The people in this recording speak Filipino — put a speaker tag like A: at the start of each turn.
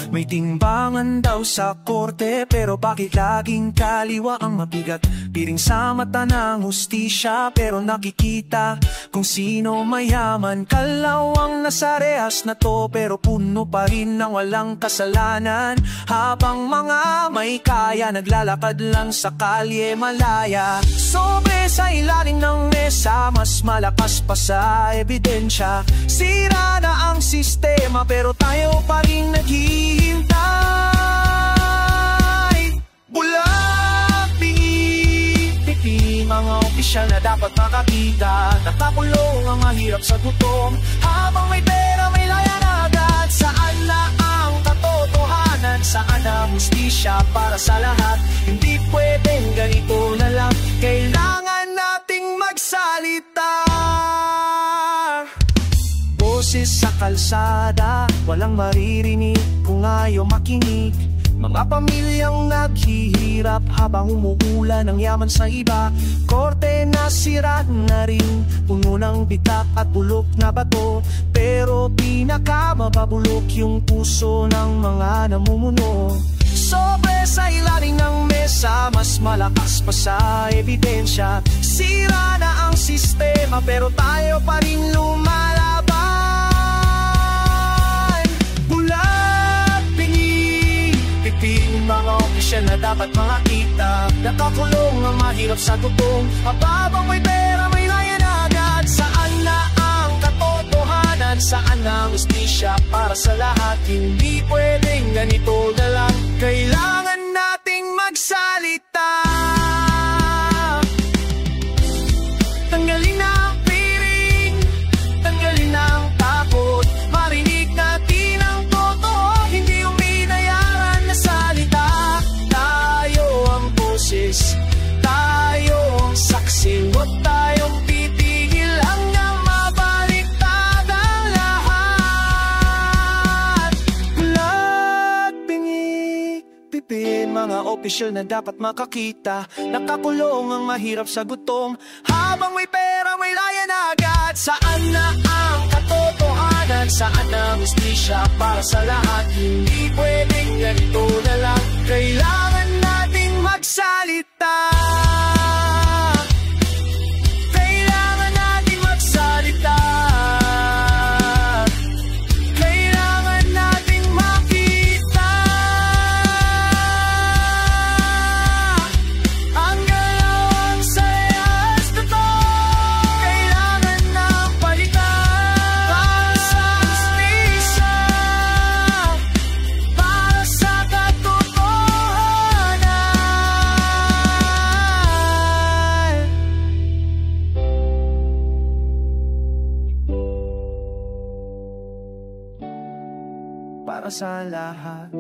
A: May timbangan daw sa korte, pero bakit laging kaliwa ang mabigat? Piring sa mata ng hustisya, pero nakikita kung sino mayaman. Kalawang nasa rehas na to, pero puno pa rin ng walang kasalanan. Habang mga may kaya naglalakad lang sa kalye malaya. Sobre sa ilalim ng mesa, mas malakas pa sa ebidensya. Sira na ang sistema, pero tayo pa rin naghihintay. Bulag, pipi, mga opisyal na dapat makakita. Nakakulong ang mahirap sa gutom, habang may pera may layan agad. Saan na ang katotohanan? Saan ang hustisya para sa lahat? Hindi pwedeng ganito na lang, kailangan nating magsalita. Boses sa kalsada, walang maririnig kung ayaw makinig. Mga pamilyang naghihirap habang umuulan ang yaman sa iba. Korte na sira na rin, puno ng bitak at bulok na bato. Pero pinakamababulok yung puso ng mga namumuno. Sobre sa ilalim ng mesa, mas malakas pa sa ebidensya. Sira na ang sistema, pero tayo pa rin lumalaban. Bulag, pipi, mga opisyal na dapat makakita. Nakakulong ang mahirap sa gutom, habang may pera may layan agad. Saan na ang katotohanan? Saan ang hustisya para sa lahat? Hindi pwedeng ganito na lang, kailangan nating magsalita. Tanggalin na ang piring, tanggalin na ang takot. Marinig natin ang totoo, hindi yung binayaran na salita. Tayo ang boses, tayo ang saksi. Huwag tayong titigil hanggang mabaliktad ang lahat. Bulag, pipin, mga opisyal na dapat makakita. Nakakulong ang mahirap sa gutom, habang may pera may layan agad. Saan na ang katotohanan? Saan ang hustisya para sa lahat? Hindi pwedeng ganito na lang, kailangan nating magsalita. Kailangan nating magsalita. Kailangan nating makita ang galawang sayas na to. Kailangan ng palitan para sa hustisya, para sa katotohanan. Para sa lahat.